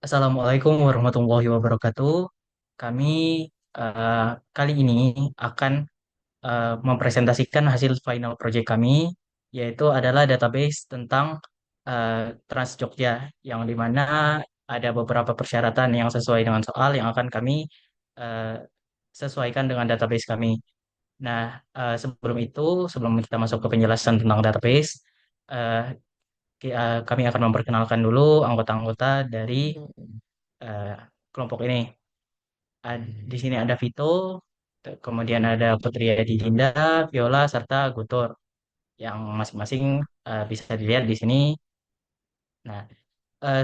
Assalamualaikum warahmatullahi wabarakatuh. Kami eh, kali ini akan mempresentasikan hasil final project kami, yaitu adalah database tentang Trans Jogja, yang dimana ada beberapa persyaratan yang sesuai dengan soal yang akan kami eh, sesuaikan dengan database kami. Nah, sebelum itu, sebelum kita masuk ke penjelasan tentang database, eh, kami akan memperkenalkan dulu anggota-anggota dari eh, kelompok ini. Di sini ada Vito, kemudian ada Putri Edi Dinda, Viola, serta Gutur yang masing-masing bisa dilihat di sini. Nah,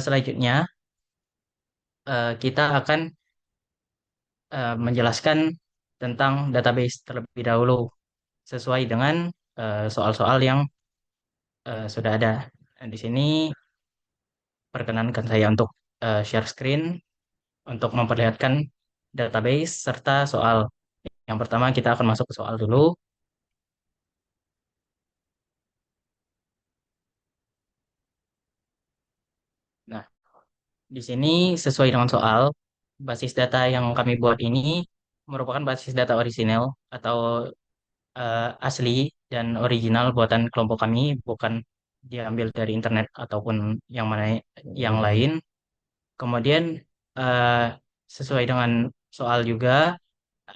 selanjutnya kita akan menjelaskan tentang database terlebih dahulu sesuai dengan soal-soal yang sudah ada. Dan di sini perkenankan saya untuk share screen untuk memperlihatkan database serta soal. Yang pertama kita akan masuk ke soal dulu. Nah, di sini sesuai dengan soal, basis data yang kami buat ini merupakan basis data orisinal atau asli dan original buatan kelompok kami, bukan diambil dari internet ataupun yang mana yang lain. Kemudian eh, sesuai dengan soal juga,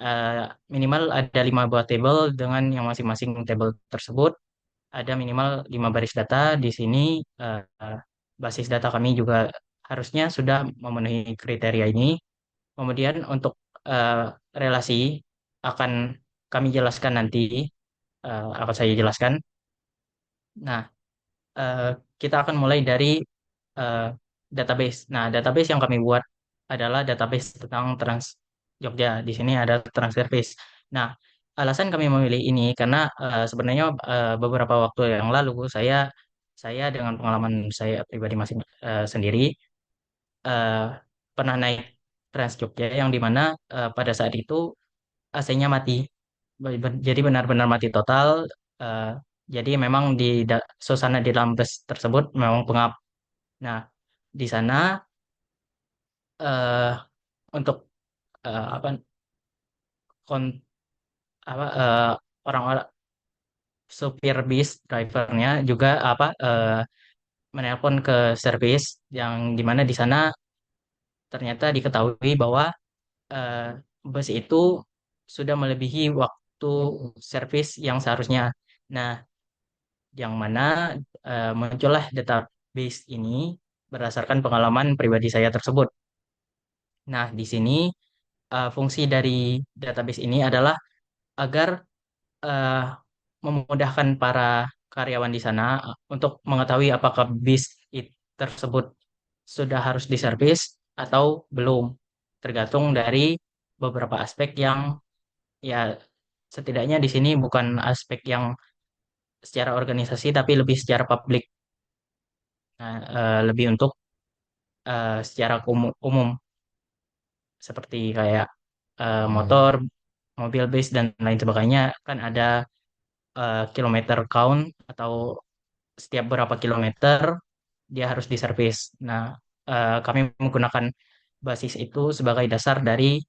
eh, minimal ada 5 buah tabel dengan yang masing-masing tabel tersebut ada minimal 5 baris data. Di sini basis data kami juga harusnya sudah memenuhi kriteria ini. Kemudian untuk eh, relasi akan kami jelaskan nanti, akan saya jelaskan. Nah, eh, kita akan mulai dari eh, database. Nah, database yang kami buat adalah database tentang Trans Jogja. Di sini ada Trans Service. Nah, alasan kami memilih ini karena sebenarnya beberapa waktu yang lalu saya dengan pengalaman saya pribadi masing sendiri eh, pernah naik Trans Jogja yang dimana pada saat itu AC-nya mati. Jadi benar-benar mati total. eh, jadi memang suasana di dalam bus tersebut memang pengap. Nah, di sana eh, untuk apa kon apa orang-orang supir bis drivernya juga menelpon ke service yang dimana di sana ternyata diketahui bahwa eh, bus itu sudah melebihi waktu servis yang seharusnya. Nah, yang mana muncullah database ini berdasarkan pengalaman pribadi saya tersebut. Nah, di sini fungsi dari database ini adalah agar eh, memudahkan para karyawan di sana untuk mengetahui apakah tersebut sudah harus diservis atau belum, tergantung dari beberapa aspek yang ya setidaknya di sini bukan aspek yang secara organisasi tapi lebih secara publik. Nah, lebih untuk secara umum seperti kayak motor, mobil base dan lain sebagainya kan ada kilometer count atau setiap berapa kilometer dia harus diservis. Nah, kami menggunakan basis itu sebagai dasar dari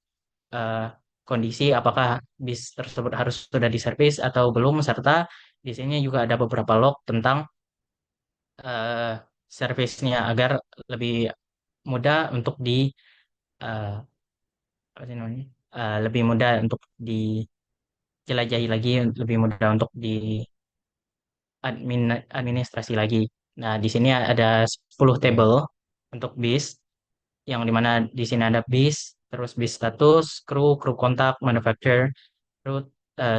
eh, kondisi apakah bis tersebut harus sudah diservis atau belum, serta di sini juga ada beberapa log tentang eh, servisnya agar lebih mudah untuk eh, apa sih namanya? Lebih mudah untuk dijelajahi lagi, lebih mudah untuk administrasi lagi. Nah, di sini ada 10 table untuk bis, yang dimana di sini ada bis, terus bis status, kru kontak, manufacturer, route,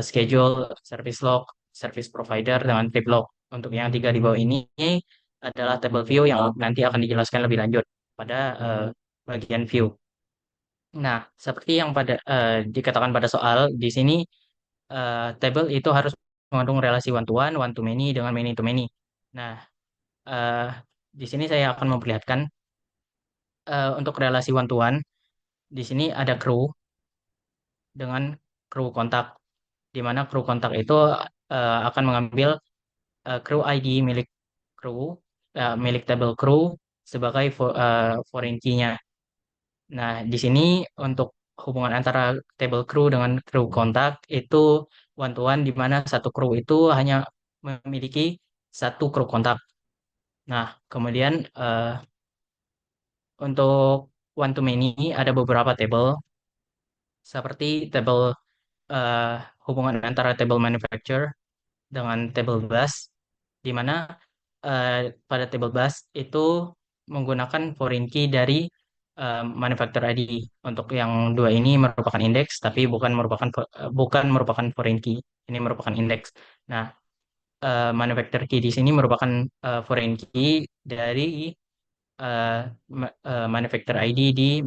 schedule, service log, service provider, dengan trip log. Untuk yang tiga di bawah ini adalah table view yang nanti akan dijelaskan lebih lanjut pada bagian view. Nah, seperti yang dikatakan pada soal, di sini table itu harus mengandung relasi one to many, dengan many to many. Nah, eh, di sini saya akan memperlihatkan untuk relasi one to one. Di sini ada kru dengan kru kontak, di mana kru kontak itu akan mengambil kru ID milik kru, milik table kru sebagai foreign key-nya. Nah, di sini untuk hubungan antara table crew dengan crew kontak itu one to one di mana satu crew itu hanya memiliki satu crew kontak. Nah, kemudian untuk one to many ada beberapa table seperti table eh, hubungan antara table manufacturer dengan table bus di mana eh, pada table bus itu menggunakan foreign key dari manufacturer ID. Untuk yang dua ini merupakan indeks, tapi bukan merupakan foreign key. Ini merupakan indeks. Nah, manufacturer key di sini merupakan foreign key dari manufacturer ID di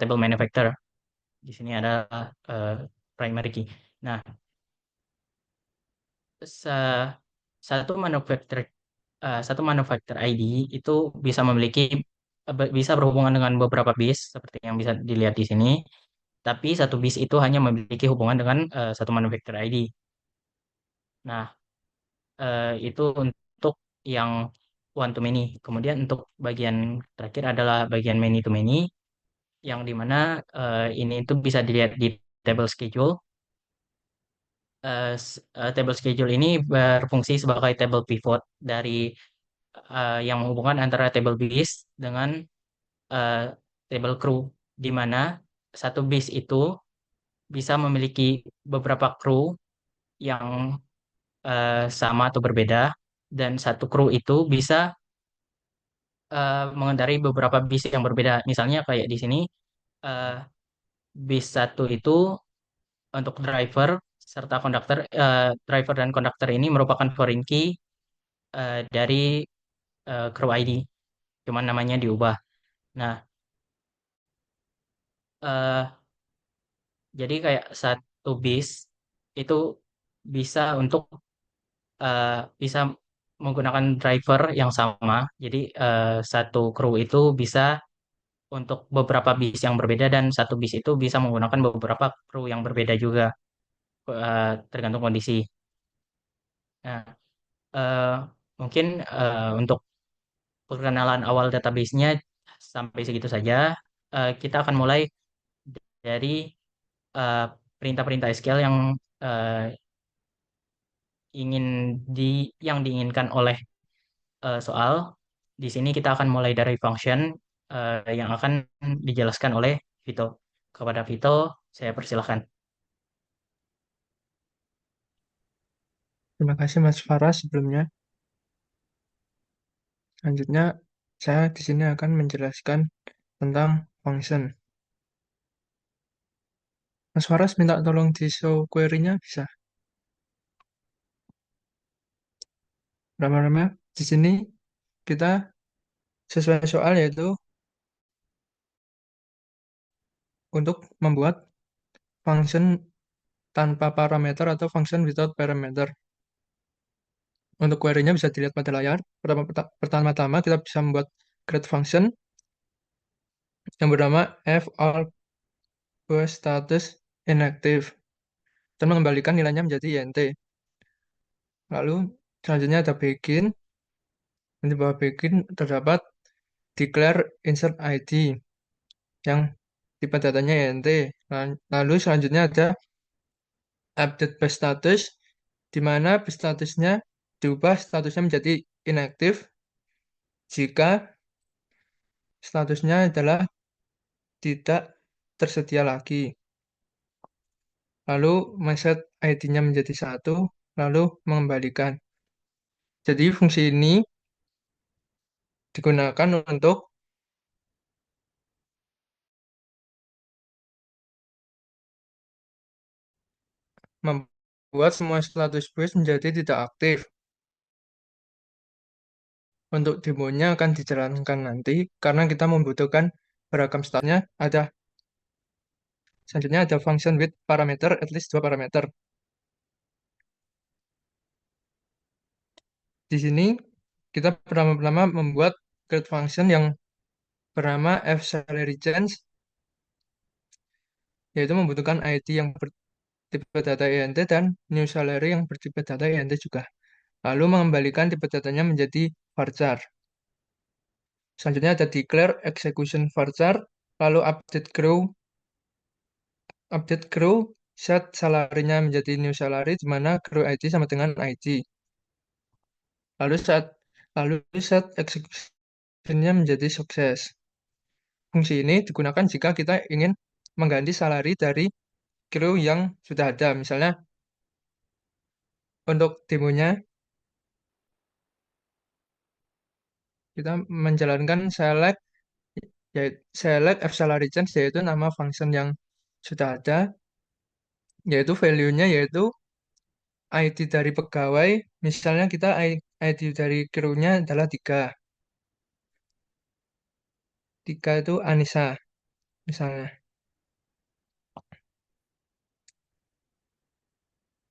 table manufacturer. Di sini adalah primary key. Nah, sa- satu manufacturer satu manufacturer ID itu bisa bisa berhubungan dengan beberapa bis seperti yang bisa dilihat di sini. Tapi satu bis itu hanya memiliki hubungan dengan satu manufacturer ID. Nah, itu untuk yang one to many. Kemudian untuk bagian terakhir adalah bagian many to many, yang dimana ini itu bisa dilihat di table schedule. Table schedule ini berfungsi sebagai table pivot dari yang menghubungkan antara table bis dengan eh, table crew, di mana satu bis itu bisa memiliki beberapa kru yang sama atau berbeda, dan satu kru itu bisa mengendarai beberapa bis yang berbeda. Misalnya kayak di sini, eh, bis satu itu untuk driver serta konduktor, driver dan konduktor ini merupakan foreign key dari crew ID, cuman namanya diubah. Nah, eh, jadi kayak satu bis itu bisa untuk eh, bisa menggunakan driver yang sama. Jadi satu kru itu bisa untuk beberapa bis yang berbeda, dan satu bis itu bisa menggunakan beberapa kru yang berbeda juga, tergantung kondisi. Nah, eh, mungkin untuk perkenalan awal database-nya sampai segitu saja. Kita akan mulai dari eh, perintah-perintah SQL eh, ingin yang diinginkan oleh soal. Di sini kita akan mulai dari function yang akan dijelaskan oleh Vito. Kepada Vito, saya persilahkan. Terima kasih Mas Farah sebelumnya. Selanjutnya, saya di sini akan menjelaskan tentang function. Mas Faras minta tolong di show query-nya bisa. Lama-lama di sini kita sesuai soal yaitu untuk membuat function tanpa parameter atau function without parameter. Untuk query-nya bisa dilihat pada layar. Pertama-tama kita bisa membuat create function yang bernama f all post status inactive dan mengembalikan nilainya menjadi int. Lalu selanjutnya ada begin. Di bawah begin terdapat declare insert id yang tipe datanya int. Lalu selanjutnya ada update base status di mana base statusnya diubah statusnya menjadi inactive jika statusnya adalah tidak tersedia lagi. Lalu meset ID-nya menjadi satu, lalu mengembalikan. Jadi fungsi ini digunakan untuk membuat semua status base menjadi tidak aktif. Untuk demonya akan dijalankan nanti karena kita membutuhkan beragam statusnya. Selanjutnya ada function with parameter at least dua parameter. Di sini kita pertama-tama membuat create function yang bernama fSalaryChange, yaitu membutuhkan ID yang bertipe data int dan new salary yang bertipe data int juga. Lalu mengembalikan tipe datanya menjadi varchar. Selanjutnya ada declare execution varchar. Lalu update crew set salarinya menjadi new salary di mana crew IT sama dengan IT. Lalu saat lalu set executionnya menjadi sukses. Fungsi ini digunakan jika kita ingin mengganti salary dari crew yang sudah ada. Misalnya untuk demonya kita menjalankan select F salary change, yaitu nama function yang sudah ada, yaitu value-nya yaitu ID dari pegawai. Misalnya kita ID dari crew-nya adalah 3. 3 itu Anissa misalnya.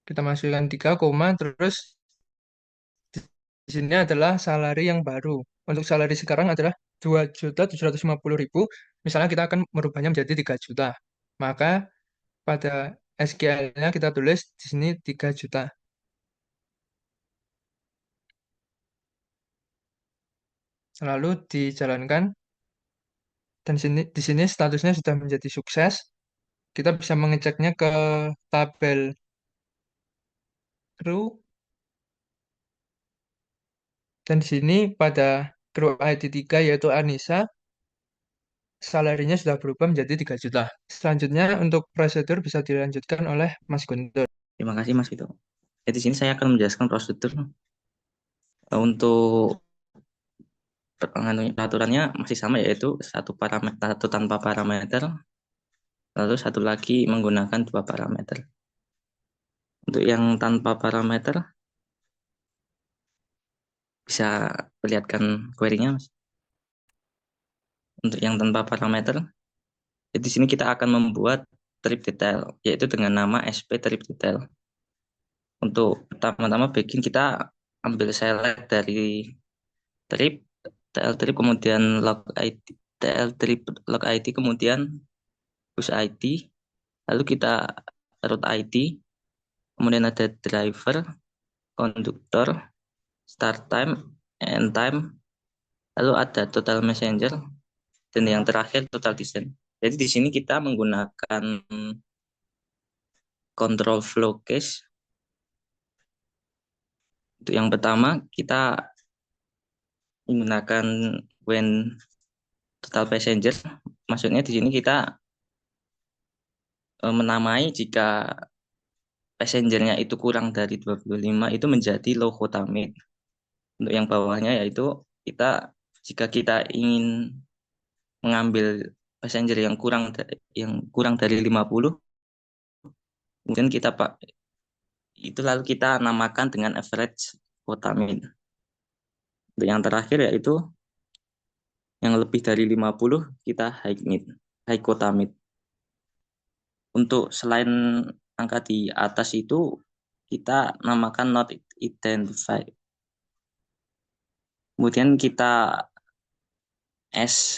Kita masukkan 3 koma, terus di sini adalah salary yang baru. Untuk salary sekarang adalah 2.750.000. Misalnya kita akan merubahnya menjadi 3 juta. Maka pada SQL-nya kita tulis di sini 3 juta. Lalu dijalankan, dan di sini statusnya sudah menjadi sukses. Kita bisa mengeceknya ke tabel crew, dan di sini pada crew ID 3 yaitu Anissa, salarinya sudah berubah menjadi 3 juta. Selanjutnya untuk prosedur bisa dilanjutkan oleh Mas Guntur. Terima kasih Mas Vito. Di sini saya akan menjelaskan prosedur untuk peraturannya masih sama, yaitu satu tanpa parameter, lalu satu lagi menggunakan 2 parameter. Untuk yang tanpa parameter bisa perlihatkan query-nya, Mas. Untuk yang tanpa parameter, di sini kita akan membuat trip detail, yaitu dengan nama SP trip detail. Untuk pertama-tama bikin kita ambil select dari trip, TL trip, kemudian log ID, TL trip log ID, kemudian push ID, lalu kita route ID, kemudian ada driver, konduktor, start time, end time, lalu ada total messenger, dan yang terakhir total distance. Jadi di sini kita menggunakan control flow case. Untuk yang pertama kita menggunakan when total passenger, maksudnya di sini kita menamai jika passengernya itu kurang dari 25 itu menjadi low quota meet. Untuk yang bawahnya yaitu jika kita ingin mengambil passenger yang kurang dari 50, kemudian itu lalu kita namakan dengan average quota meet. Untuk yang terakhir yaitu yang lebih dari 50 kita high quota meet. Untuk selain angka di atas itu kita namakan not identified. Kemudian kita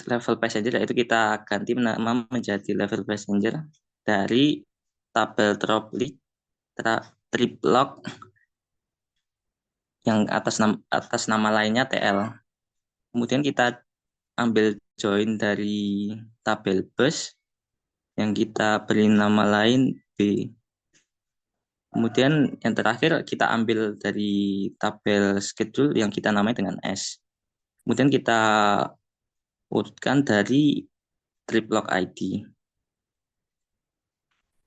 level passenger, yaitu kita ganti nama menjadi level passenger dari tabel trip log yang atas nama lainnya TL. Kemudian kita ambil join dari tabel bus yang kita beri nama lain B. Kemudian yang terakhir kita ambil dari tabel schedule yang kita namai dengan S. Kemudian kita urutkan dari trip log ID.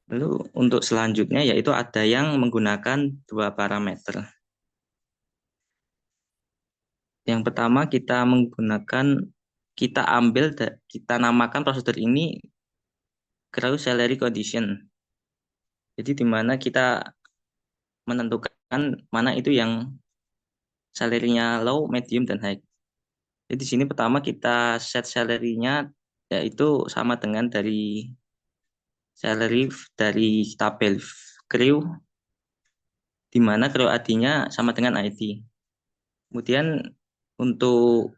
Lalu untuk selanjutnya yaitu ada yang menggunakan 2 parameter. Yang pertama kita namakan prosedur ini gross salary condition. Jadi di mana kita menentukan mana itu yang salary-nya low, medium, dan high. Jadi di sini pertama kita set salary-nya yaitu sama dengan dari salary dari tabel crew, di mana crew ID-nya sama dengan ID. Kemudian untuk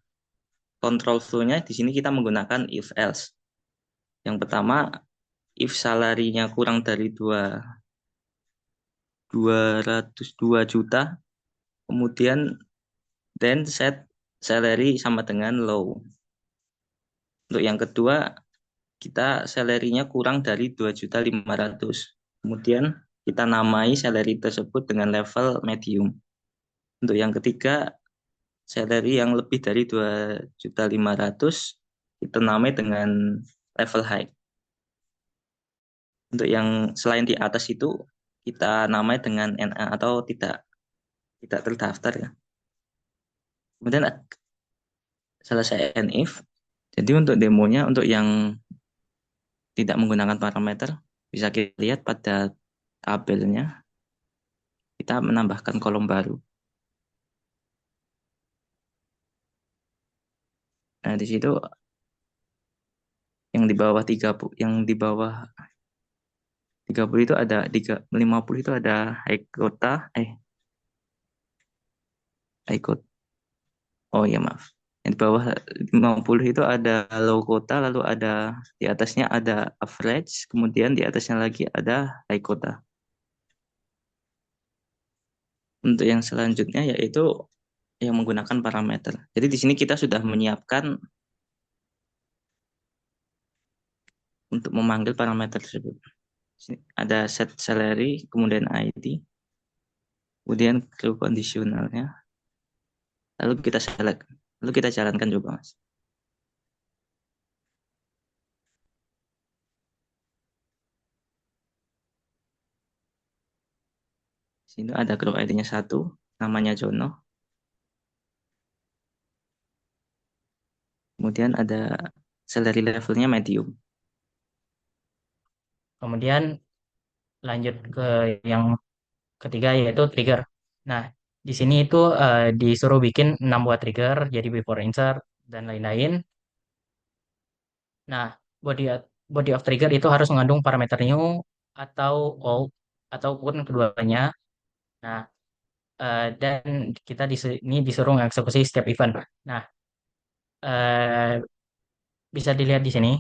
control flow-nya di sini kita menggunakan if else. Yang pertama, if salary-nya kurang dari 202 juta, kemudian then set salary sama dengan low. Untuk yang kedua, kita salary-nya kurang dari 2.500.000. Kemudian kita namai salary tersebut dengan level medium. Untuk yang ketiga, salary yang lebih dari 2.500.000 kita namai dengan level high. Untuk yang selain di atas itu kita namai dengan NA atau tidak terdaftar ya. Kemudian selesai NIF. Jadi untuk demonya untuk yang tidak menggunakan parameter bisa kita lihat pada tabelnya kita menambahkan kolom baru. Nah, di situ yang di bawah 30 itu ada 50 itu ada high quota high quota. Oh ya maaf. Yang di bawah 50 itu ada low quota, lalu ada di atasnya ada average, kemudian di atasnya lagi ada high quota. Untuk yang selanjutnya yaitu yang menggunakan parameter. Jadi di sini kita sudah menyiapkan untuk memanggil parameter tersebut. Sini ada set salary, kemudian ID, kemudian crew conditionalnya, lalu kita select, lalu kita jalankan coba mas. Sini ada crew ID-nya 1, namanya Jono. Kemudian ada salary levelnya medium. Kemudian lanjut ke yang ketiga yaitu trigger. Nah, di sini itu disuruh bikin 6 buah trigger, jadi before insert dan lain-lain. Nah, body body of trigger itu harus mengandung parameter new atau old ataupun keduanya. Nah, dan kita di sini disuruh mengeksekusi step event. Nah, eh, bisa dilihat di sini.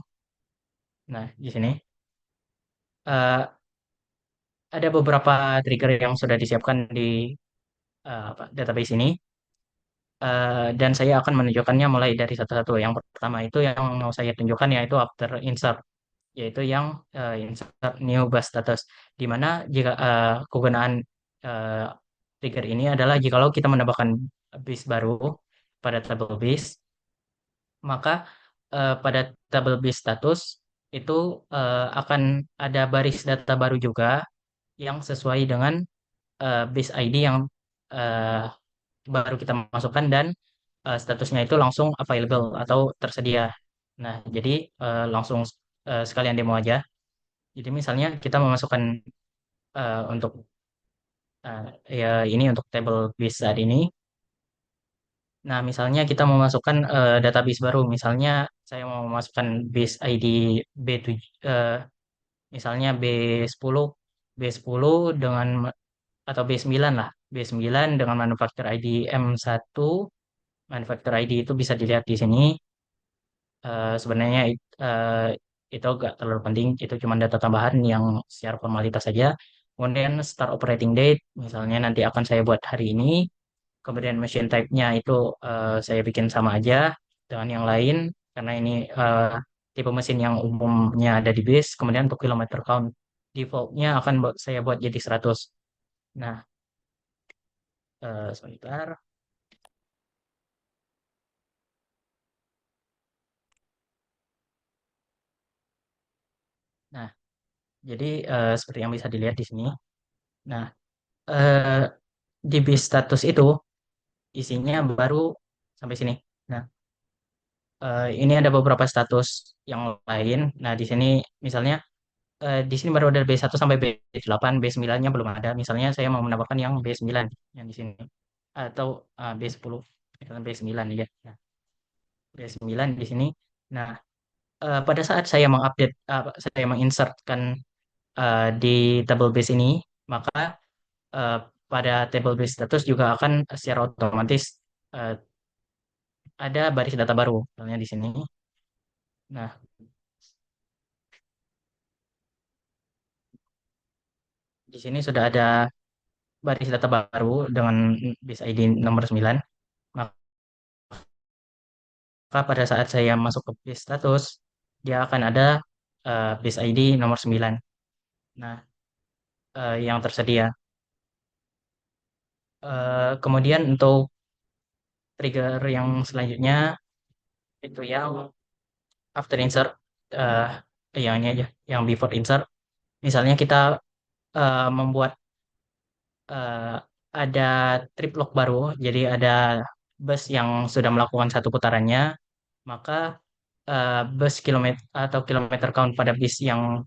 Nah, di sini eh, ada beberapa trigger yang sudah disiapkan di database ini. Dan saya akan menunjukkannya mulai dari satu-satu. Yang pertama itu yang mau saya tunjukkan yaitu after insert, yaitu yang insert new bus status, di mana jika kegunaan eh, trigger ini adalah jikalau kita menambahkan bis baru pada tabel bis, maka pada tabel bis status itu akan ada baris data baru juga yang sesuai dengan bis ID yang eh, baru kita masukkan dan statusnya itu langsung available atau tersedia. Nah, jadi langsung sekalian demo aja. Jadi misalnya kita memasukkan untuk ya ini untuk table base saat ini. Nah, misalnya kita memasukkan database baru. Misalnya saya mau memasukkan base ID B7, misalnya B10, B10 dengan atau B9 lah. B9 dengan manufacturer ID M1. Manufacturer ID itu bisa dilihat di sini. Sebenarnya itu agak terlalu penting, itu cuma data tambahan yang secara formalitas saja. Kemudian start operating date, misalnya nanti akan saya buat hari ini. Kemudian machine type-nya itu saya bikin sama aja dengan yang lain, karena ini tipe mesin yang umumnya ada di base. Kemudian untuk kilometer count, default-nya akan saya buat jadi 100. Nah, sebentar. Nah, jadi seperti yang bisa dilihat di sini. Nah, eh, di base status itu isinya baru sampai sini. Nah, ini ada beberapa status yang lain. Nah, di sini misalnya di sini baru ada B1 sampai B8, B9-nya belum ada. Misalnya saya mau menambahkan yang B9 yang di sini atau B10, misalnya B9 ya. Nah, B9 di sini. Nah, pada saat saya mengupdate saya menginsertkan di table base ini, maka eh, pada table base status juga akan secara otomatis eh, ada baris data baru, misalnya di sini. Nah, di sini sudah ada baris data baru dengan base ID nomor 9. Maka pada saat saya masuk ke base status, dia akan ada base ID nomor 9. Nah, yang tersedia. Kemudian untuk trigger yang selanjutnya itu yang after insert, eh yang ini aja, yang before insert. Misalnya kita membuat eh, ada trip lock baru, jadi ada bus yang sudah melakukan satu putarannya, maka bus kilometer atau kilometer count pada bis yang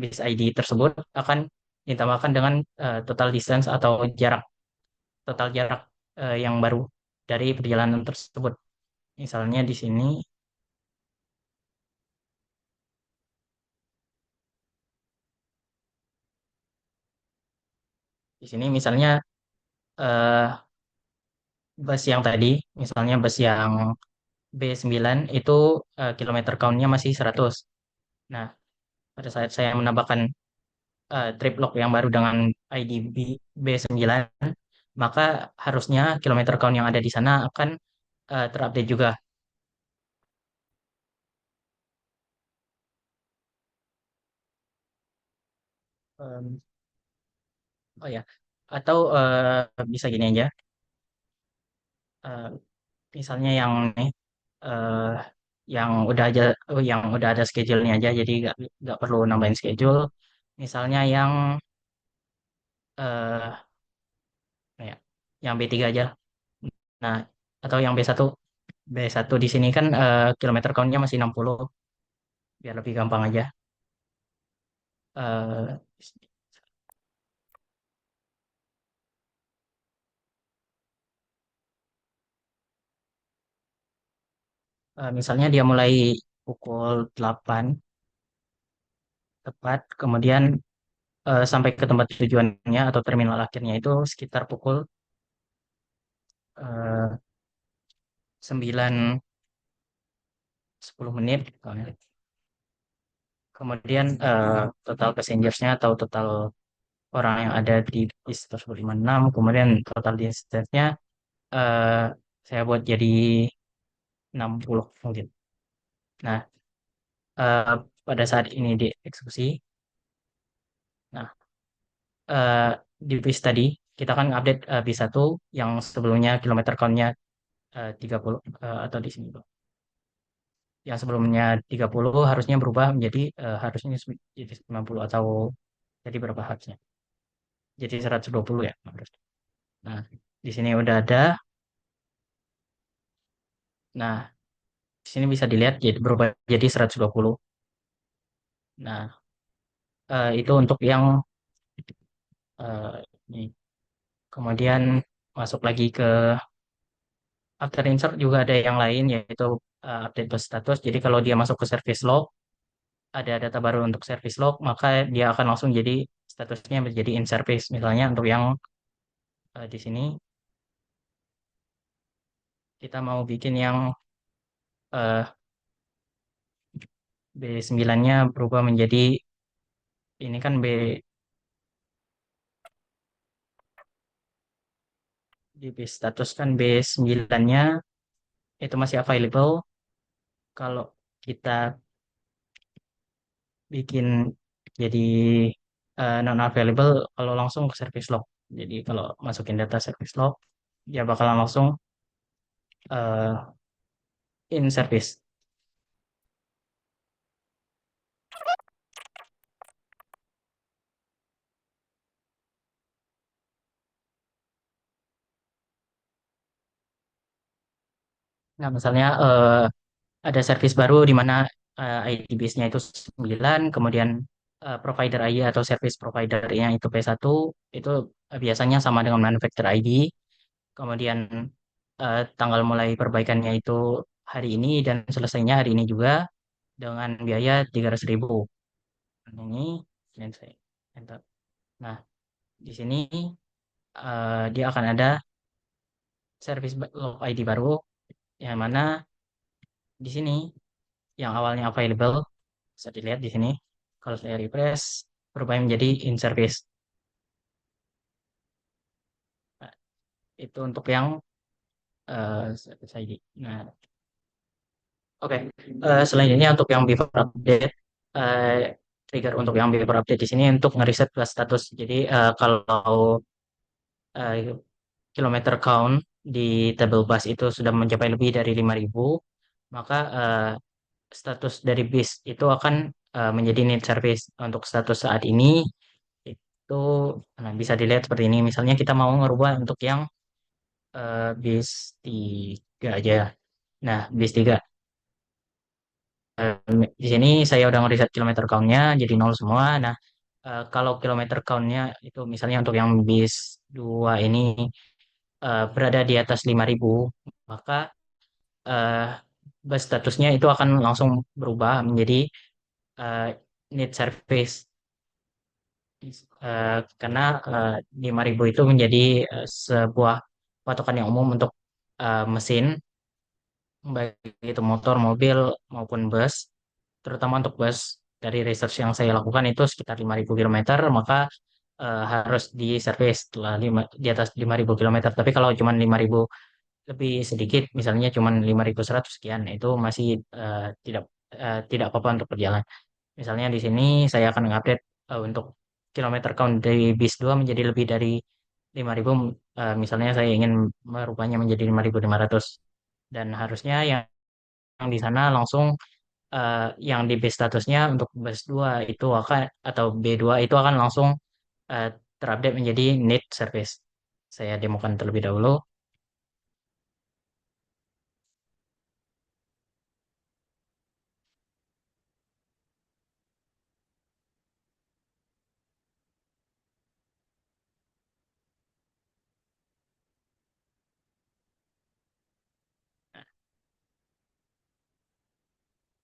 bis ID tersebut akan ditambahkan dengan total distance atau jarak yang baru dari perjalanan tersebut. Misalnya di sini misalnya eh, bus yang tadi, misalnya bus yang B9 itu kilometer count-nya masih 100. Nah, pada saat saya menambahkan trip log yang baru dengan ID B9, maka harusnya kilometer count yang ada di sana akan terupdate juga. Em, oh ya, atau bisa gini aja. Eh, Misalnya eh, yang udah ada schedule-nya aja, jadi nggak perlu nambahin schedule. Misalnya eh, ya, yang B3 aja. Nah, atau yang B1. B1 di sini kan kilometer count-nya masih 60, biar lebih gampang aja. Eh, Misalnya dia mulai pukul 8 tepat, kemudian sampai ke tempat tujuannya atau terminal akhirnya itu sekitar pukul 9.10. Kemudian total passengersnya atau total orang yang ada di bis tersebut 56. Kemudian total distance-nya eh, saya buat jadi 60 mungkin. Nah, eh, pada saat ini dieksekusi, nah eh, di bis tadi kita kan update bis satu yang sebelumnya kilometer count-nya 30 atau di sini tuh. Yang sebelumnya 30 harusnya berubah menjadi harusnya jadi 90 atau jadi berapa harusnya? Jadi 120 ya harus. Nah, di sini udah ada. Nah, di sini bisa dilihat jadi berubah jadi 120. Nah, itu untuk yang eh, ini. Kemudian masuk lagi ke after insert juga ada yang lain yaitu update bus status. Jadi kalau dia masuk ke service log, ada data baru untuk service log, maka dia akan langsung jadi statusnya menjadi in service. Misalnya untuk yang di sini kita mau bikin yang eh, B9-nya berubah menjadi ini kan di B status kan B9-nya itu masih available. Kalau kita bikin jadi non available kalau langsung ke service log. Jadi kalau masukin data service log, dia bakalan langsung eh, in service. Nah, misalnya ada service baru di mana ID base-nya itu 9, kemudian provider ID atau service provider-nya itu P1, itu biasanya sama dengan manufacturer ID. Kemudian tanggal mulai perbaikannya itu hari ini dan selesainya hari ini juga dengan biaya 300.000. Ini dan saya enter. Nah, di sini dia akan ada service log ID baru yang mana di sini yang awalnya available bisa dilihat di sini. Kalau saya refresh berubah menjadi in service. Nah, itu untuk yang service ID. Nah, Oke, selanjutnya untuk yang before update, trigger untuk yang before update di sini untuk ngeriset ke status. Jadi kalau eh, kilometer count di table bus itu sudah mencapai lebih dari 5.000, maka status dari bis itu akan menjadi need service. Untuk status saat ini itu nah, bisa dilihat seperti ini. Misalnya kita mau ngerubah untuk yang bis 3 aja. Nah, bis 3. Di sini saya udah ngeriset kilometer count-nya jadi nol semua. Nah, kalau kilometer count-nya itu misalnya untuk yang bis 2 ini berada di atas 5.000, maka eh, bus statusnya itu akan langsung berubah menjadi eh, need service. Karena 5.000 itu menjadi sebuah patokan yang umum untuk mesin, baik itu motor, mobil, maupun bus. Terutama untuk bus, dari research yang saya lakukan itu sekitar 5.000 kilometer, maka harus diservis setelah di atas 5.000 kilometer. Tapi kalau cuma 5.000 lebih sedikit, misalnya cuma 5.100 sekian, itu masih tidak apa-apa untuk berjalan. Misalnya di sini saya akan mengupdate untuk kilometer count dari bis 2 menjadi lebih dari 5.000. Misalnya saya ingin merubahnya menjadi 5.500. Dan harusnya yang di sana langsung yang di bis statusnya untuk bus 2 itu akan atau B2 itu akan langsung eh, terupdate menjadi need service. Saya demokan terlebih dahulu.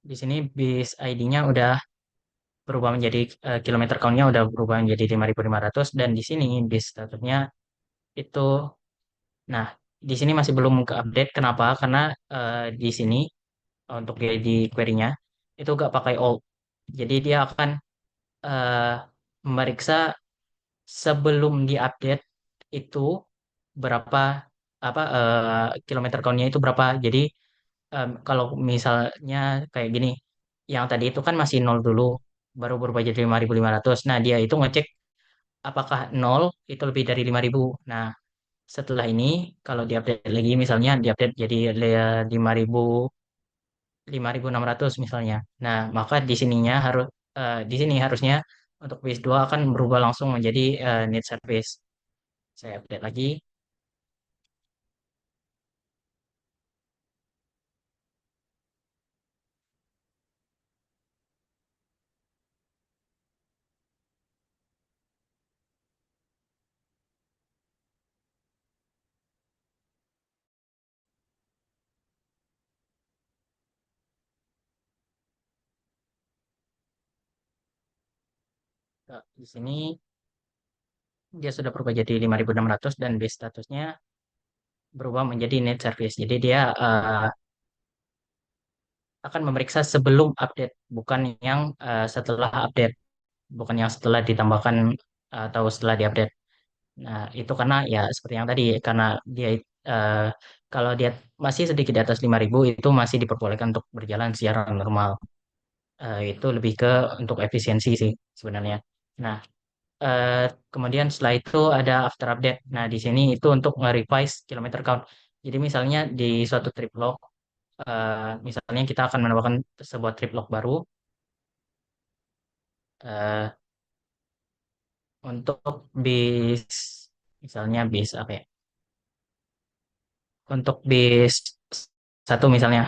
Di sini bis ID-nya udah berubah menjadi kilometer count-nya udah berubah menjadi 5.500 dan di sini bis statusnya itu nah di sini masih belum ke-update. Kenapa? Karena di sini untuk di query-nya itu gak pakai all. Jadi dia akan eh, memeriksa sebelum diupdate itu berapa apa kilometer count-nya itu berapa. Jadi kalau misalnya kayak gini, yang tadi itu kan masih nol dulu, baru berubah jadi 5.500. Nah, dia itu ngecek apakah nol itu lebih dari 5.000. Nah, setelah ini kalau diupdate lagi misalnya diupdate jadi 5.000 5.600 misalnya. Nah, maka di sininya harus di sini harusnya untuk base 2 akan berubah langsung menjadi need service. Saya update lagi. Di sini dia sudah berubah jadi 5.600 dan base statusnya berubah menjadi need service. Jadi dia akan memeriksa sebelum update, bukan yang setelah update, bukan yang setelah ditambahkan atau setelah diupdate. Nah, itu karena ya seperti yang tadi, karena dia eh, kalau dia masih sedikit di atas 5.000 itu masih diperbolehkan untuk berjalan secara normal. Itu lebih ke untuk efisiensi sih sebenarnya. Nah, eh, kemudian setelah itu ada after update. Nah, di sini itu untuk nge-revise kilometer count. Jadi misalnya di suatu trip log, misalnya kita akan menambahkan sebuah trip log baru eh, untuk bis, misalnya bis apa ya? Untuk bis satu misalnya,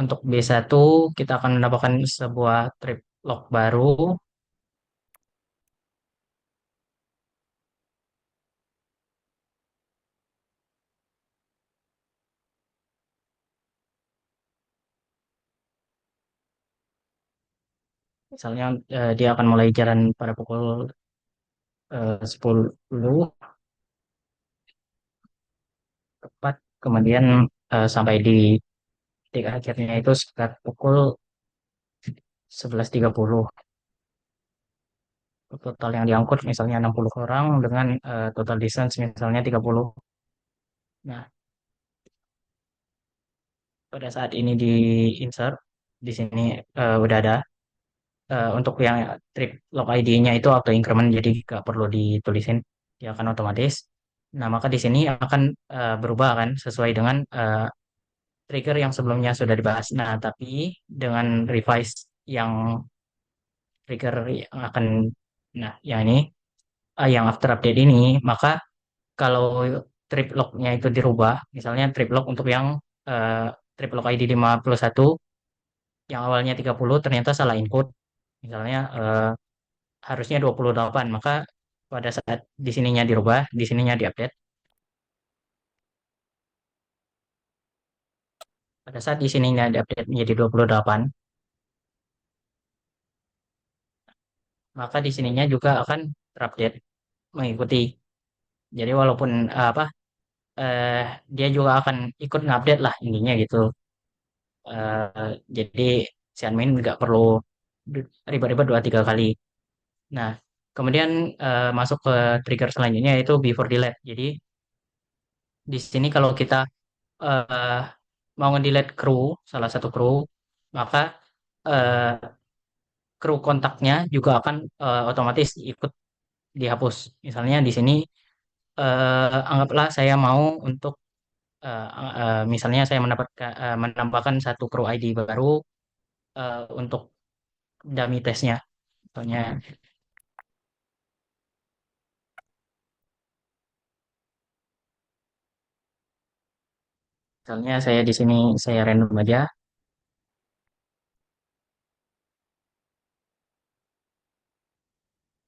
untuk bis satu kita akan menambahkan sebuah trip log baru. Misalnya dia akan mulai jalan pada pukul 10 tepat, kemudian sampai di titik akhirnya itu sekitar pukul 11.30. Total yang diangkut misalnya 60 orang dengan total distance misalnya 30. Nah, pada saat ini di insert di sini udah ada. Untuk yang trip log ID-nya itu auto increment, jadi nggak perlu ditulisin, dia akan otomatis. Nah, maka di sini akan berubah kan sesuai dengan trigger yang sebelumnya sudah dibahas. Nah, tapi dengan revise yang trigger yang akan, nah, yang ini, yang after update ini, maka kalau trip log-nya itu dirubah, misalnya trip log untuk yang eh, trip log ID 51 yang awalnya 30 ternyata salah input, misalnya harusnya 28, maka pada saat di sininya dirubah, di sininya diupdate, pada saat di sininya diupdate menjadi 28, maka di sininya juga akan terupdate mengikuti. Jadi walaupun apa eh, dia juga akan ikut ngupdate lah intinya gitu. Jadi si admin nggak perlu ribet-ribet 2 3 kali. Nah, kemudian masuk ke trigger selanjutnya yaitu before delete. Jadi di sini kalau kita eh, mau nge-delete kru, salah satu kru, maka eh, kru kontaknya juga akan otomatis ikut dihapus. Misalnya di sini anggaplah saya mau untuk misalnya saya menambahkan satu kru ID baru untuk dummy testnya. Misalnya, misalnya saya di sini saya random aja.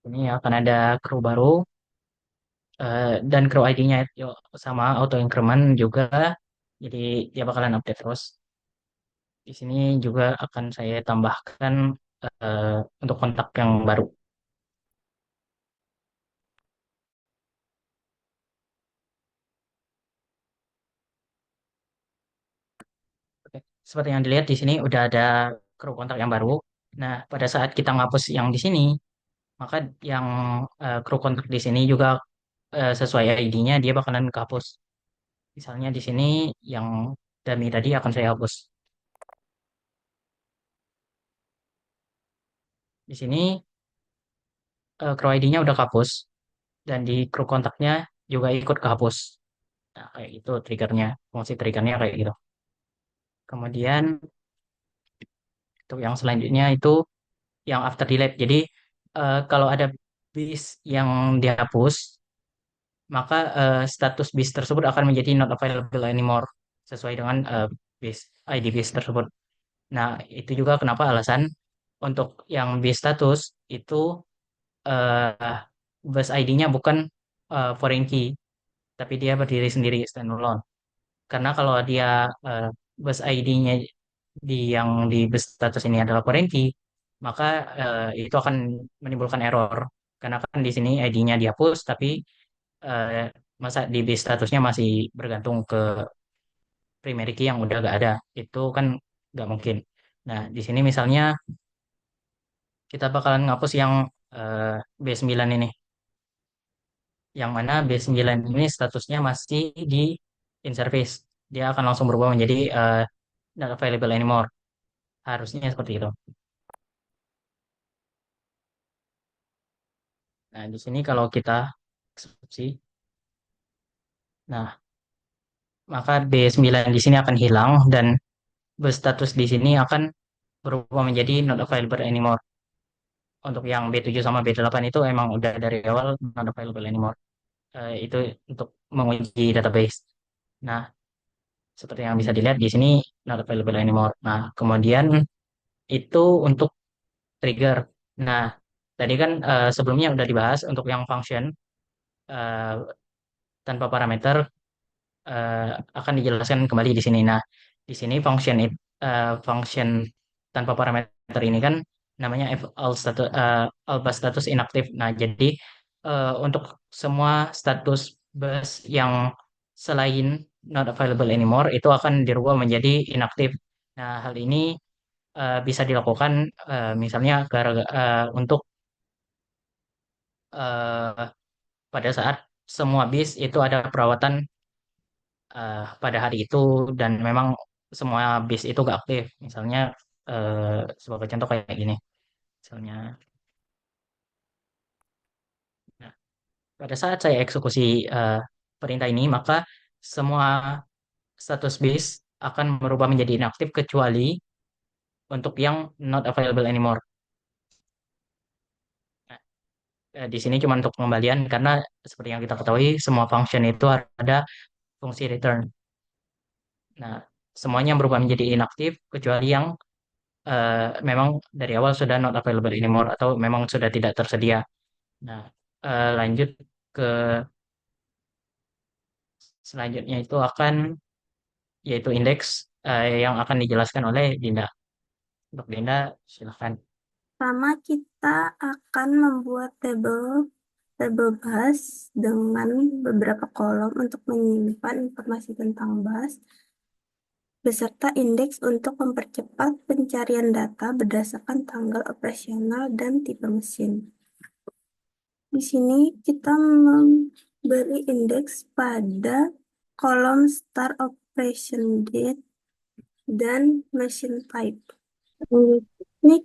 Ini akan ada kru baru dan kru ID-nya sama auto increment juga. Jadi dia bakalan update terus. Di sini juga akan saya tambahkan untuk kontak yang baru. Oke. Seperti yang dilihat di sini udah ada kru kontak yang baru. Nah, pada saat kita ngapus yang di sini, maka yang kru kontak di sini juga sesuai ID-nya dia bakalan kehapus. Misalnya di sini yang dummy tadi akan saya hapus. Di sini kru ID-nya udah kehapus dan di kru kontaknya juga ikut kehapus. Nah, kayak itu triggernya, fungsi triggernya kayak gitu. Kemudian untuk yang selanjutnya itu yang after delete. Jadi kalau ada bis yang dihapus, maka status bis tersebut akan menjadi not available anymore sesuai dengan bis ID bis tersebut. Nah, itu juga kenapa alasan untuk yang bis status itu eh, bus ID-nya bukan foreign key, tapi dia berdiri sendiri standalone. Karena kalau dia eh, bus ID-nya yang di bus status ini adalah foreign key, maka itu akan menimbulkan error. Karena kan di sini ID-nya dihapus, tapi eh, masa di base statusnya masih bergantung ke primary key yang udah gak ada. Itu kan nggak mungkin. Nah, di sini misalnya kita bakalan ngapus yang B9 ini. Yang mana B9 ini statusnya masih di in service. Dia akan langsung berubah menjadi not available anymore. Harusnya seperti itu. Nah, di sini kalau kita eksekusi, nah, maka B9 di sini akan hilang dan berstatus di sini akan berubah menjadi not available anymore. Untuk yang B7 sama B8 itu emang udah dari awal not available anymore. Itu untuk menguji database. Nah, seperti yang bisa dilihat di sini not available anymore. Nah, kemudian itu untuk trigger. Nah, tadi kan sebelumnya udah dibahas untuk yang function eh, tanpa parameter eh, akan dijelaskan kembali di sini. Nah, di sini function tanpa parameter ini kan namanya if all status all bus status inaktif. Nah, jadi untuk semua status bus yang selain not available anymore itu akan dirubah menjadi inaktif. Nah, hal ini bisa dilakukan misalnya untuk eh, pada saat semua bis itu ada perawatan pada hari itu dan memang semua bis itu gak aktif. Misalnya sebagai contoh kayak gini. Misalnya, nah, pada saat saya eksekusi eh, perintah ini, maka semua status bis akan berubah menjadi inaktif kecuali untuk yang not available anymore. Nah, di sini cuma untuk pengembalian karena seperti yang kita ketahui semua function itu ada fungsi return. Nah, semuanya berubah menjadi inaktif kecuali yang memang dari awal sudah not available anymore atau memang sudah tidak tersedia. Nah, lanjut ke selanjutnya itu akan yaitu indeks yang akan dijelaskan oleh Dinda. Untuk Dinda, silahkan. Pertama, kita akan membuat tabel bus dengan beberapa kolom untuk menyimpan informasi tentang bus beserta indeks untuk mempercepat pencarian data berdasarkan tanggal operasional dan tipe mesin. Di sini kita memberi indeks pada kolom start operation date dan machine type. Ini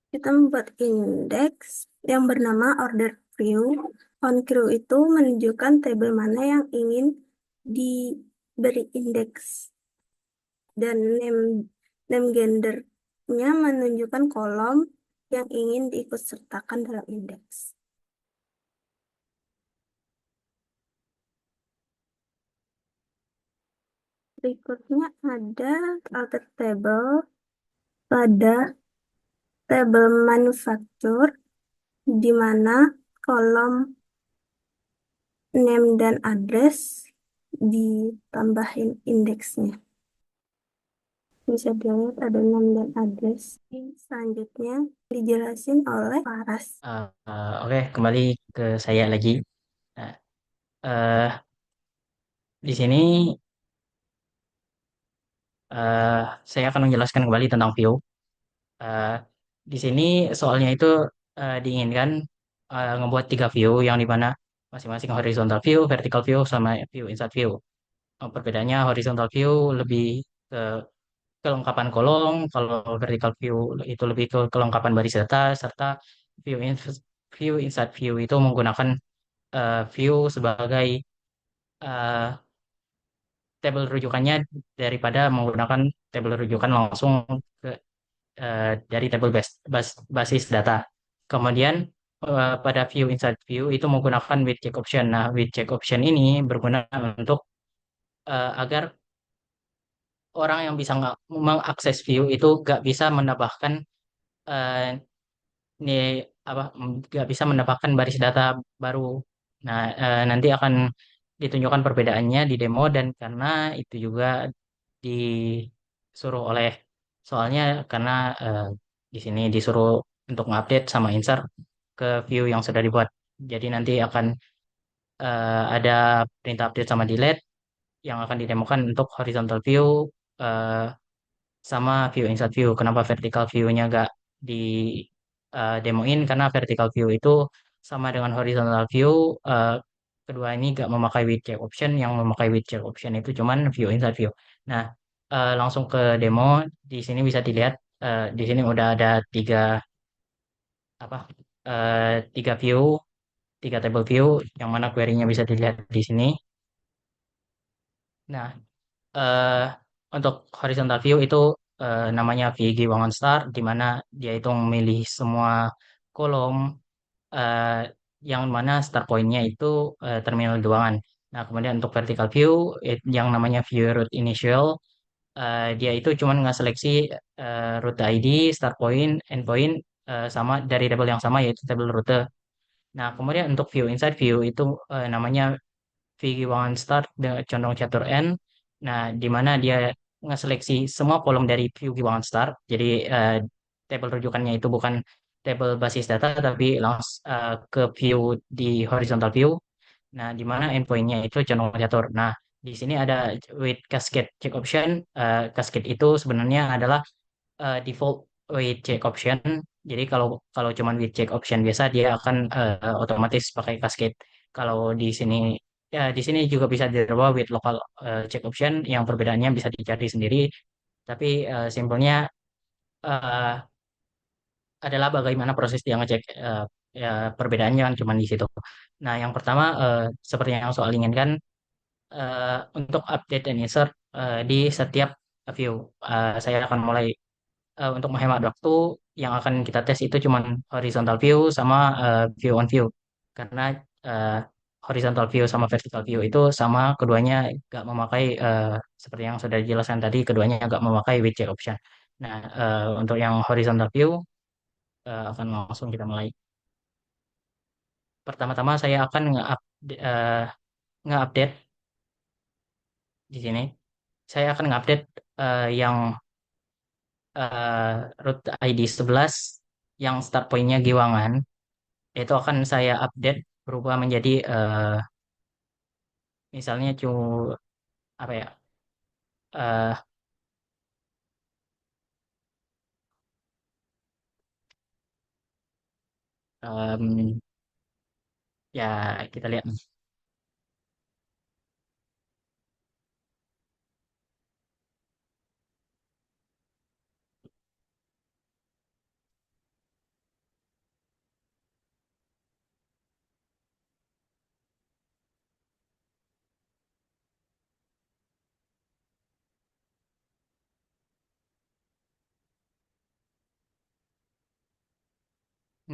kita membuat indeks yang bernama order crew. On crew itu menunjukkan tabel mana yang ingin diberi indeks. Dan name gendernya menunjukkan kolom yang ingin diikutsertakan dalam indeks. Berikutnya ada alter table pada tabel manufacture di mana kolom name dan address ditambahin indeksnya. Bisa dilihat ada name dan address. Selanjutnya dijelasin oleh Paras. Oke, kembali ke saya lagi. Nah, eh, di sini eh, saya akan menjelaskan kembali tentang view. Eh, di sini soalnya itu diinginkan ngebuat tiga view yang di mana masing-masing horizontal view, vertical view, sama view inside view. Perbedaannya horizontal view lebih ke kelengkapan kolom, kalau vertical view itu lebih ke kelengkapan baris data, serta view in, view inside view itu menggunakan view sebagai eh, tabel rujukannya daripada menggunakan tabel rujukan langsung ke, dari tabel basis data. Kemudian pada view inside view itu menggunakan with check option. Nah, with check option ini berguna untuk agar orang yang bisa mengakses view itu gak bisa menambahkan eh, ini apa nggak bisa mendapatkan baris data baru. Nah, nanti akan ditunjukkan perbedaannya di demo dan karena itu juga disuruh oleh soalnya karena di sini disuruh untuk mengupdate sama insert ke view yang sudah dibuat. Jadi nanti akan ada perintah update sama delete yang akan didemokan untuk horizontal view eh, sama view inside view. Kenapa vertical view-nya nggak di demoin? Karena vertical view itu sama dengan horizontal view. eh, Kedua ini nggak memakai with check option. Yang memakai with check option itu cuman view inside view. Nah, langsung ke demo. Di sini bisa dilihat. Di sini udah ada apa? Tiga view, tiga table view, yang mana query-nya bisa dilihat di sini. Nah, eh, untuk horizontal view itu namanya VG Wangon Start, di mana dia itu memilih semua kolom eh, yang mana start point-nya itu terminal Duangan. Nah, kemudian untuk vertical view yang namanya view route initial, dia itu cuma nggak seleksi rute ID, start point, end point sama dari table yang sama yaitu table rute. Nah, kemudian untuk view inside view itu namanya Vicky Wangan Start dengan condong catur N. Nah, di mana dia ngeseleksi semua kolom dari view Wangan Start. Jadi table rujukannya itu bukan table basis data tapi langsung ke view di horizontal view. Nah, di mana endpointnya itu condong catur. Nah, di sini ada with cascade check option. Cascade itu sebenarnya adalah default with check option. Jadi kalau kalau cuman with check option biasa dia akan otomatis pakai cascade. Kalau di sini ya di sini juga bisa dirubah with local check option yang perbedaannya bisa dicari sendiri Tapi simpelnya eh, adalah bagaimana proses dia ngecek ya, perbedaannya kan cuma di situ. Nah, yang pertama seperti yang soal inginkan untuk update dan insert di setiap view. Saya akan mulai untuk menghemat waktu yang akan kita tes itu cuma horizontal view sama view on view. Karena eh, horizontal view sama vertical view itu sama keduanya nggak memakai seperti yang sudah dijelaskan tadi keduanya nggak memakai widget option. Nah, untuk yang horizontal view akan langsung kita mulai. Pertama-tama saya akan nge-update di sini. Saya akan nge-update yang root ID 11 yang start point-nya Giwangan. Itu akan saya update berubah menjadi misalnya apa ya eh, em, ya kita lihat.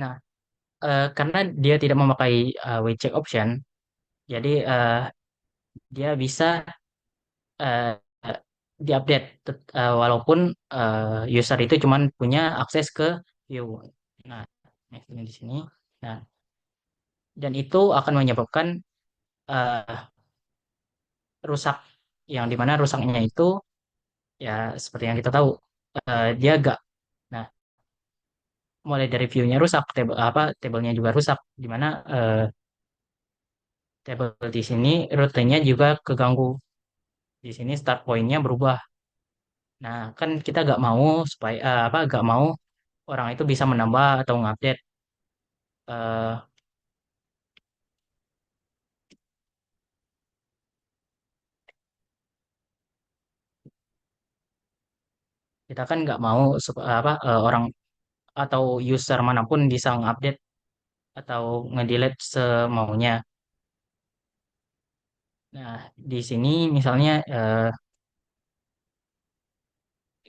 Nah, karena dia tidak memakai widget option, jadi dia bisa eh, diupdate walaupun user itu cuman punya akses ke view. Nah, ini di sini. Nah, dan itu akan menyebabkan eh, rusak yang dimana rusaknya itu ya seperti yang kita tahu dia agak nah mulai dari view-nya rusak table apa tabelnya juga rusak dimana table di sini rutenya juga keganggu di sini start point-nya berubah. Nah, kan kita gak mau supaya apa gak mau orang itu bisa menambah atau ngupdate eh, kita kan nggak mau apa orang atau user manapun bisa ngupdate atau ngedelete semaunya. Nah, di sini misalnya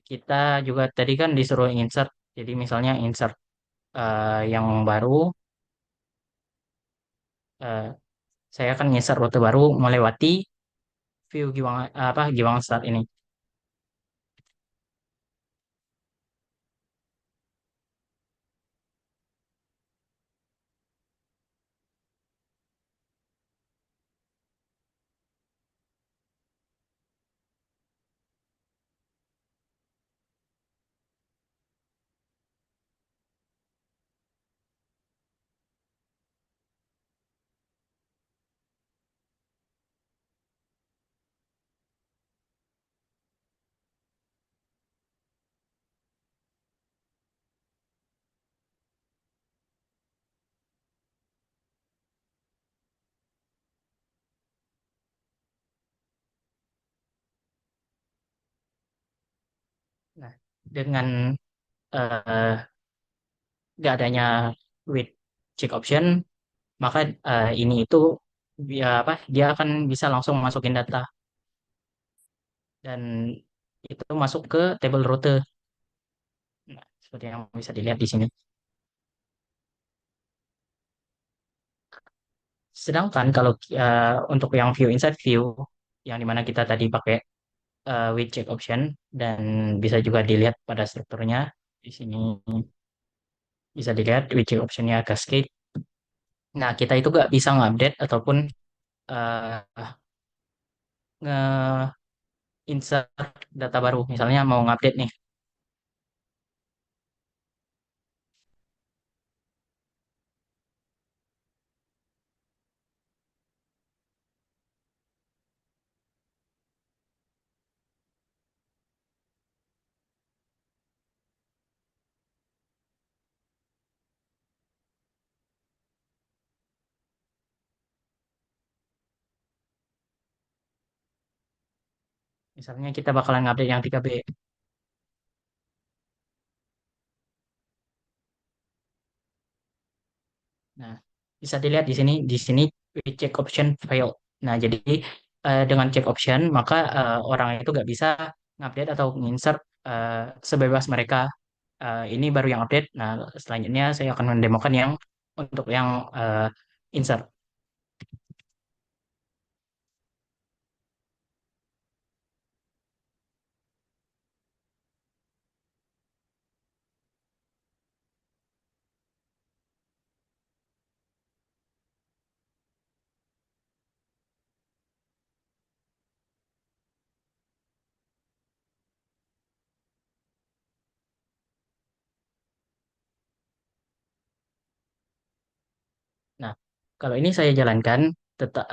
kita juga tadi kan disuruh insert. Jadi misalnya insert yang baru, eh, saya akan insert rute baru melewati view Giwang apa Giwang Start ini. Nah, dengan eh, nggak adanya with check option, maka ini itu dia apa dia akan bisa langsung masukin data dan itu masuk ke table rute. Nah, seperti yang bisa dilihat di sini. Sedangkan kalau untuk yang view inside view, yang dimana kita tadi pakai widget option dan bisa juga dilihat pada strukturnya di sini bisa dilihat widget optionnya cascade. Nah, kita itu nggak bisa ngupdate ataupun nge-insert data baru. Misalnya mau ngupdate nih, misalnya kita bakalan ngupdate yang 3B. Nah, bisa dilihat di sini we check option failed. Nah, jadi dengan check option maka orang itu nggak bisa ngupdate atau insert sebebas mereka. Ini baru yang update. Nah, selanjutnya saya akan mendemokan yang untuk yang insert. Nah, kalau ini saya jalankan, tetap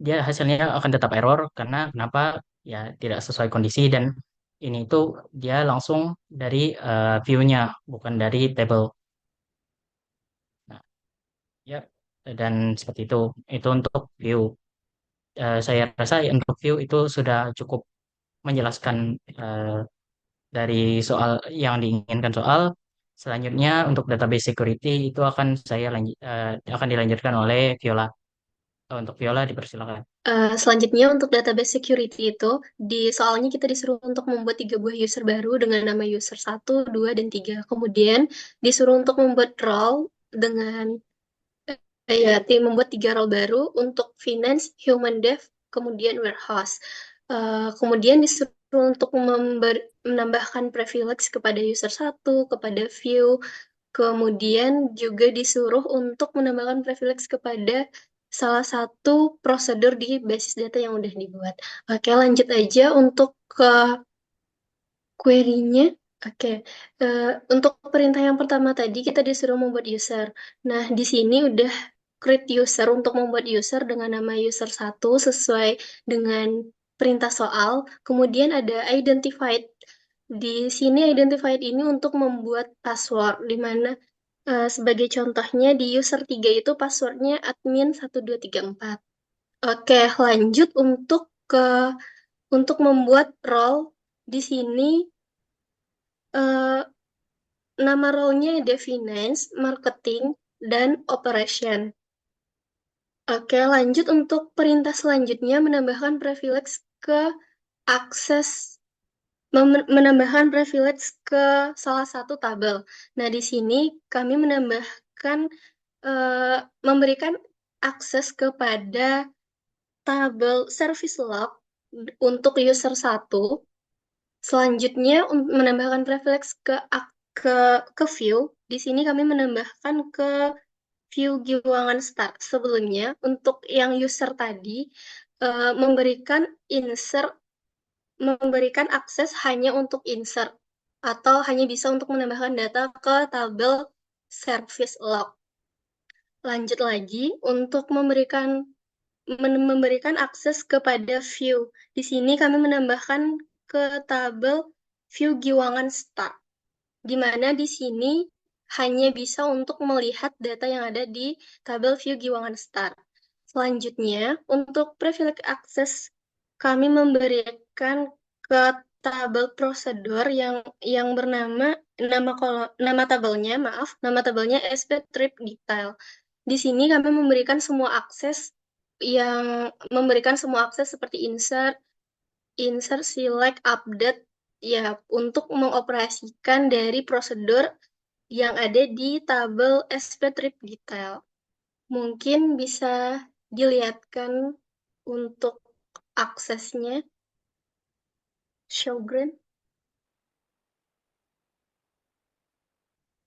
dia hasilnya akan tetap error karena kenapa? Ya tidak sesuai kondisi dan ini itu dia langsung dari view-nya bukan dari table. Nah, ya dan seperti itu. Itu untuk view. Saya rasa untuk view itu sudah cukup menjelaskan dari soal yang diinginkan soal. Selanjutnya untuk database security itu akan dilanjutkan oleh Viola. Untuk Viola dipersilakan. Selanjutnya untuk database security itu, di soalnya kita disuruh untuk membuat 3 buah user baru dengan nama user 1, 2, dan 3. Kemudian disuruh untuk membuat role dengan tim membuat 3 role baru untuk finance, human dev, kemudian warehouse. Kemudian disuruh untuk menambahkan privilege kepada user 1, kepada view, kemudian juga disuruh untuk menambahkan privilege kepada salah satu prosedur di basis data yang udah dibuat. Oke, lanjut aja untuk ke query-nya. Oke, untuk perintah yang pertama tadi kita disuruh membuat user. Nah, di sini udah create user untuk membuat user dengan nama user 1 sesuai dengan perintah soal. Kemudian ada identified. Di sini identified ini untuk membuat password, di mana sebagai contohnya di user 3 itu passwordnya admin 1234. Oke, lanjut untuk membuat role. Di sini eh, nama role-nya ada finance, marketing, dan operation. Oke, lanjut untuk perintah selanjutnya menambahkan privilege ke akses menambahkan privilege ke salah satu tabel. Nah, di sini kami menambahkan memberikan akses kepada tabel service log untuk user 1. Selanjutnya menambahkan privilege ke view. Di sini kami menambahkan ke view Giwangan Start. Sebelumnya untuk yang user tadi memberikan akses hanya untuk insert atau hanya bisa untuk menambahkan data ke tabel service log. Lanjut lagi untuk memberikan akses kepada view. Di sini kami menambahkan ke tabel view Giwangan Start, di mana di sini hanya bisa untuk melihat data yang ada di tabel view Giwangan Start. Selanjutnya, untuk privilege access, kami memberikan ke tabel prosedur yang bernama nama tabelnya SP Trip Detail. Di sini kami memberikan semua akses seperti insert, select, update, ya untuk mengoperasikan dari prosedur yang ada di tabel SP Trip Detail. Mungkin bisa dilihatkan untuk aksesnya. Showground.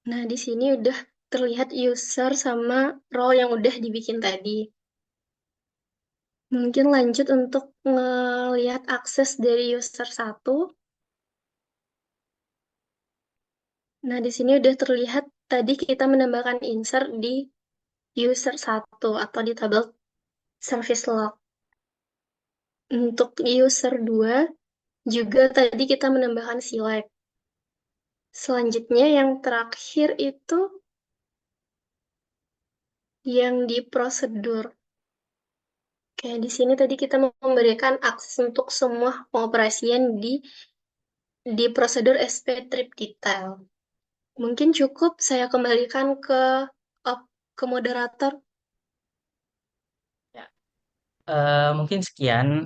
Nah, di sini udah terlihat user sama role yang udah dibikin tadi. Mungkin lanjut untuk ngelihat akses dari user 1. Nah, di sini udah terlihat tadi kita menambahkan insert di user 1 atau di tabel service log. Untuk user 2 juga tadi kita menambahkan select. Selanjutnya yang terakhir itu yang di prosedur. Oke, di sini tadi kita memberikan akses untuk semua pengoperasian di prosedur SP Trip Detail. Mungkin cukup saya kembalikan ke ke moderator. Ya, mungkin sekian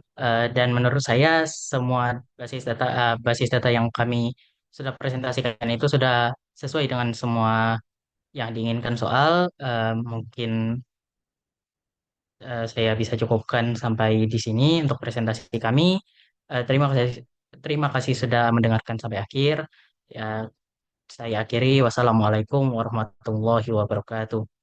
dan menurut saya semua basis data yang kami sudah presentasikan itu sudah sesuai dengan semua yang diinginkan soal mungkin saya bisa cukupkan sampai di sini untuk presentasi kami. Terima kasih sudah mendengarkan sampai akhir. Ya, saya akhiri. Wassalamualaikum warahmatullahi wabarakatuh.